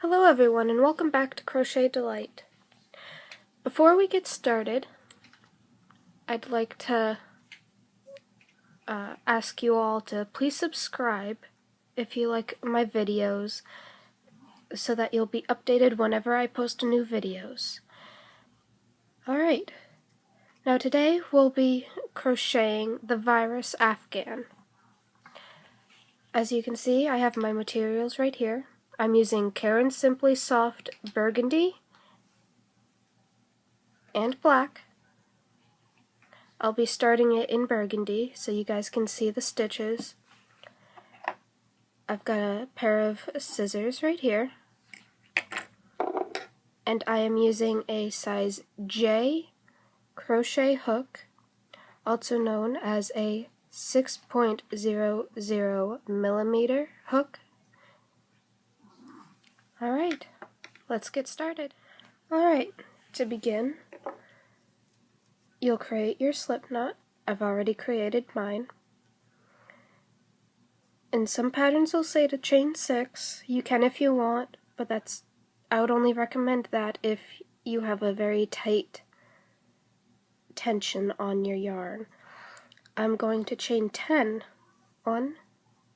Hello everyone and welcome back to Crochet Delight. Before we get started, I'd like to ask you all to please subscribe if you like my videos so that you'll be updated whenever I post new videos. Alright, now today we'll be crocheting the virus afghan. As you can see, I have my materials right here. I'm using Caron Simply Soft Burgundy and black. I'll be starting it in burgundy so you guys can see the stitches. I've got a pair of scissors right here, and I am using a size J crochet hook, also known as a 6.00 millimeter hook. Alright, let's get started. Alright, to begin, you'll create your slip knot. I've already created mine. And some patterns will say to chain 6. You can if you want, but I would only recommend that if you have a very tight tension on your yarn. I'm going to chain 10. 1,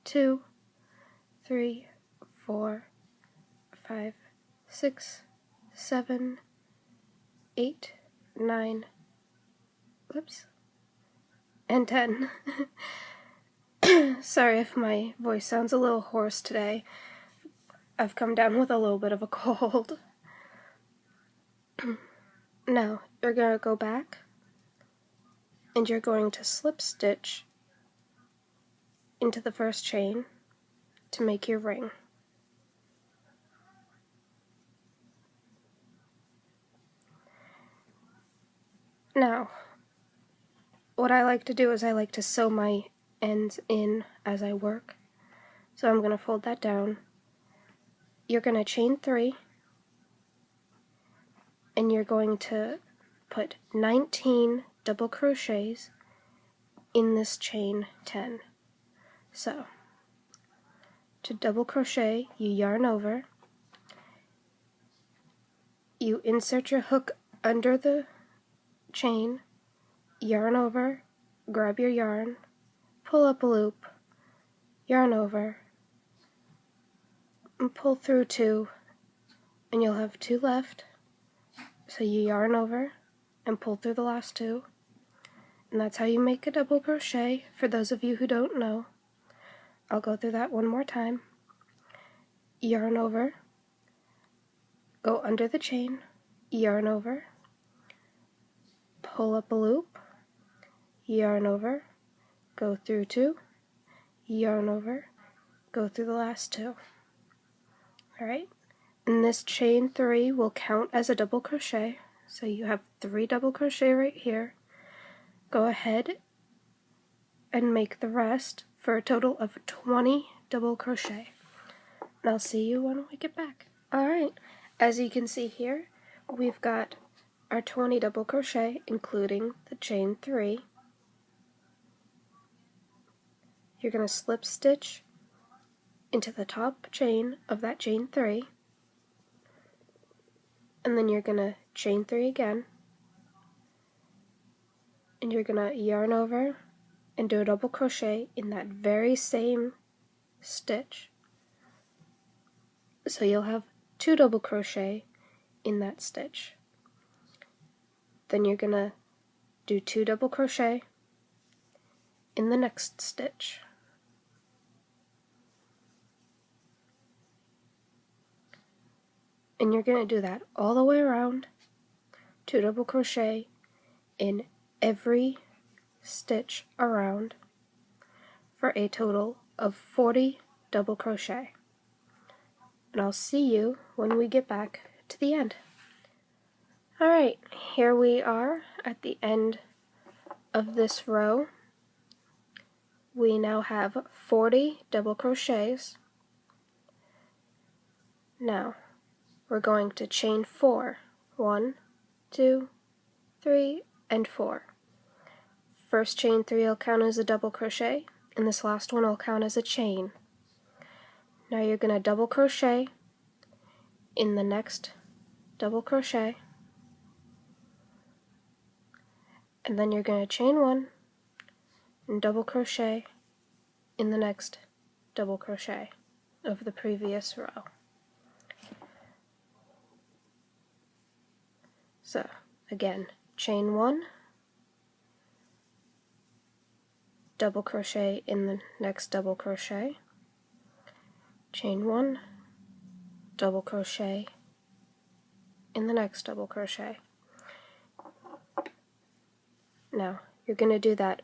2, 3, 4, 5, 6, 7, 8, 9, and 10. Sorry if my voice sounds a little hoarse today. I've come down with a little bit of a cold. Now, you're going to go back and you're going to slip stitch into the first chain to make your ring. Now, what I like to do is I like to sew my ends in as I work. So I'm going to fold that down. You're going to chain 3 and you're going to put 19 double crochets in this chain 10. So, to double crochet, you yarn over, you insert your hook under the chain, yarn over, grab your yarn, pull up a loop, yarn over, and pull through 2, and you'll have 2 left. So you yarn over and pull through the last 2, and that's how you make a double crochet. For those of you who don't know, I'll go through that one more time. Yarn over, go under the chain, yarn over, pull up a loop, yarn over, go through 2, yarn over, go through the last 2. Alright, and this chain 3 will count as a double crochet, so you have 3 double crochet right here. Go ahead and make the rest for a total of 20 double crochet. And I'll see you when we get back. Alright, as you can see here, we've got our 20 double crochet, including the chain 3. You're going to slip stitch into the top chain of that chain 3, and then you're going to chain 3 again, and you're going to yarn over and do a double crochet in that very same stitch. So you'll have 2 double crochet in that stitch. Then you're going to do 2 double crochet in the next stitch. And you're going to do that all the way around, 2 double crochet in every stitch around for a total of 40 double crochet. And I'll see you when we get back to the end. Alright, here we are at the end of this row. We now have 40 double crochets. Now, we're going to chain 4. 1, 2, 3, and 4. First chain 3 will count as a double crochet, and this last one will count as a chain. Now you're going to double crochet in the next double crochet, and then you're going to chain 1 and double crochet in the next double crochet of the previous row. So again, chain 1, double crochet in the next double crochet, chain 1, double crochet in the next double crochet. Now you're going to do that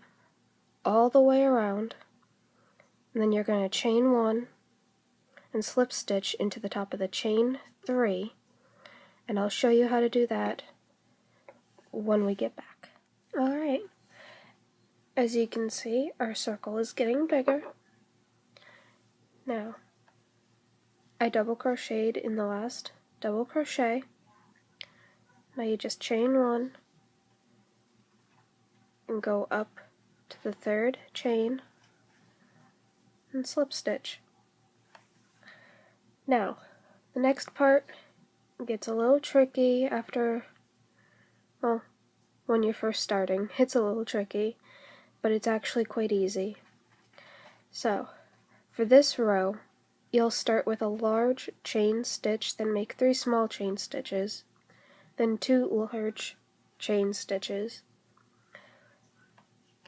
all the way around, and then you're going to chain 1 and slip stitch into the top of the chain 3, and I'll show you how to do that when we get back. Alright, as you can see, our circle is getting bigger. Now, I double crocheted in the last double crochet. Now you just chain 1 and go up to the 3rd chain and slip stitch. Now, the next part gets a little tricky after, well, when you're first starting. It's a little tricky, but it's actually quite easy. So, for this row, you'll start with a large chain stitch, then make 3 small chain stitches, then 2 large chain stitches.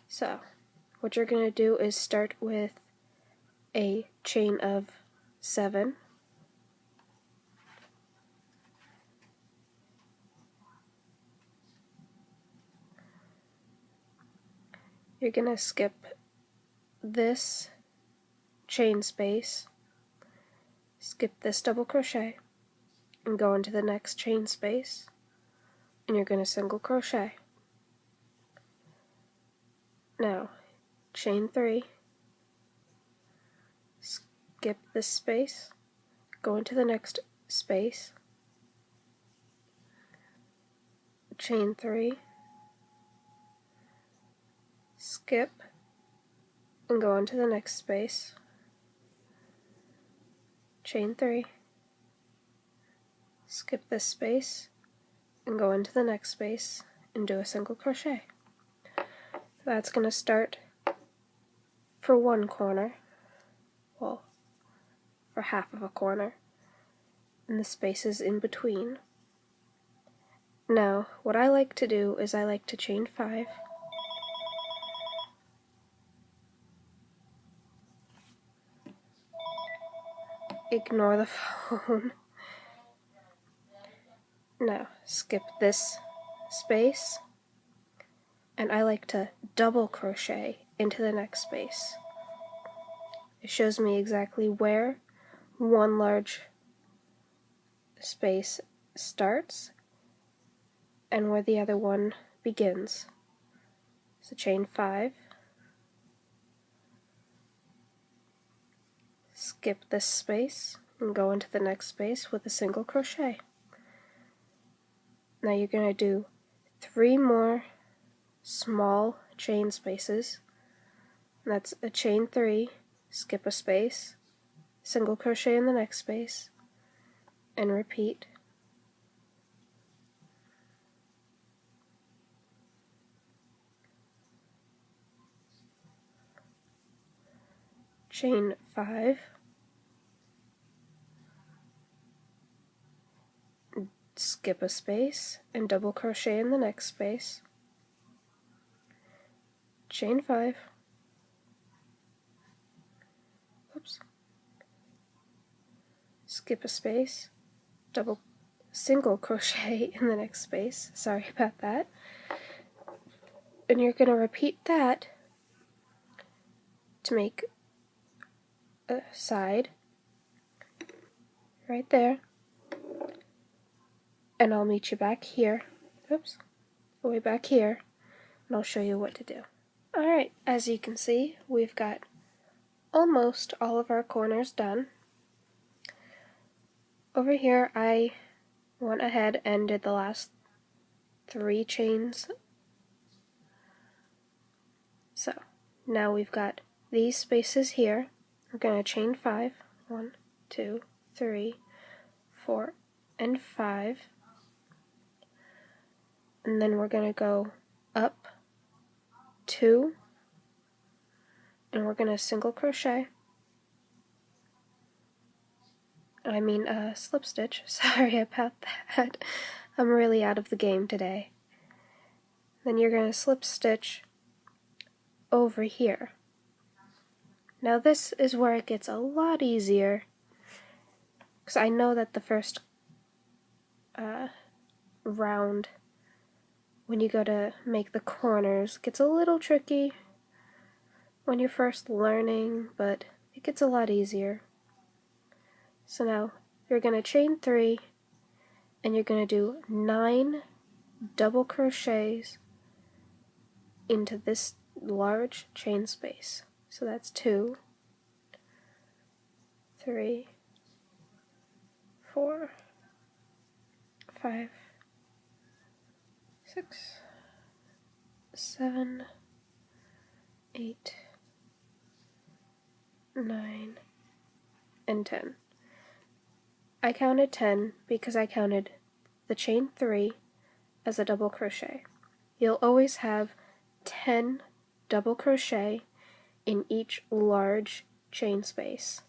So, what you're going to do is start with a chain of 7, you're going to skip this chain space, skip this double crochet, and go into the next chain space, and you're going to single crochet. Now, chain 3, skip this space, go into the next space, chain 3, skip, and go into the next space, chain 3, skip this space, and go into the next space, and do a single crochet. That's going to start for one corner, well, for half of a corner, and the spaces in between. Now, what I like to do is I like to chain 5, ignore the phone. Now, skip this space, and I like to double crochet into the next space. It shows me exactly where one large space starts and where the other one begins. So chain 5, skip this space, and go into the next space with a single crochet. Now you're going to do 3 more small chain spaces. That's a chain 3, skip a space, single crochet in the next space, and repeat. Chain 5, skip a space, and double crochet in the next space, chain 5, oops, skip a space, single crochet in the next space, sorry about that, and you're going to repeat that to make a side right there, and I'll meet you back here, oops, way back here, and I'll show you what to do. Alright, as you can see, we've got almost all of our corners done. Over here I went ahead and did the last 3 chains. So now we've got these spaces here. We're going to chain 5, 1, 2, 3, 4, and 5, and then we're going to go up 2, and we're going to single crochet. Slip stitch. Sorry about that. I'm really out of the game today. Then you're going to slip stitch over here. Now this is where it gets a lot easier, because I know that the first round, when you go to make the corners, gets a little tricky when you're first learning, but it gets a lot easier. So now you're going to chain 3, and you're going to do 9 double crochets into this large chain space. So that's 2, 3, 4, 5, 6, 7, 8, 9, and 10. I counted 10 because I counted the chain 3 as a double crochet. You'll always have 10 double crochet in each large chain space.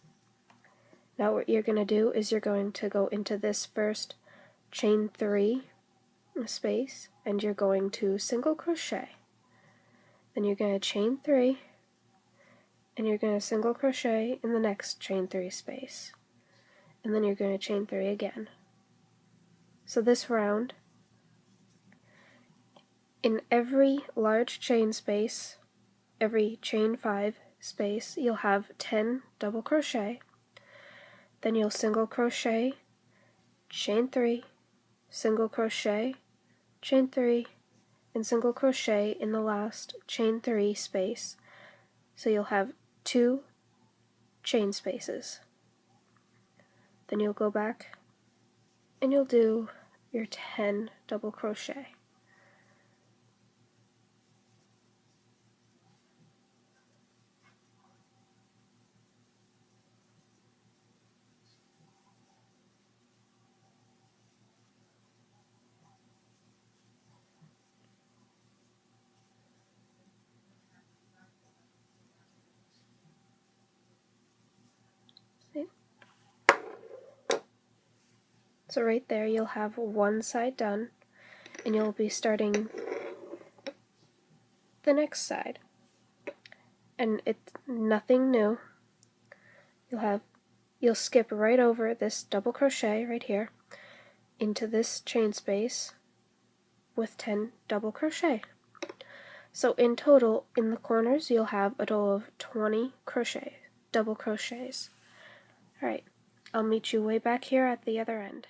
Now what you're going to do is you're going to go into this first chain 3 space, and you're going to single crochet. Then you're going to chain 3, and you're going to single crochet in the next chain 3 space. And then you're going to chain 3 again. So this round, in every large chain space, every chain 5 space, you'll have 10 double crochet. Then you'll single crochet, chain 3, single crochet, chain 3, and single crochet in the last chain 3 space. So you'll have 2 chain spaces. Then you'll go back and you'll do your 10 double crochet. See? So right there you'll have one side done, and you'll be starting the next side. And it's nothing new. You'll skip right over this double crochet right here into this chain space with 10 double crochet. So in total, in the corners, you'll have a total of 20 double crochets. Alright, I'll meet you way back here at the other end.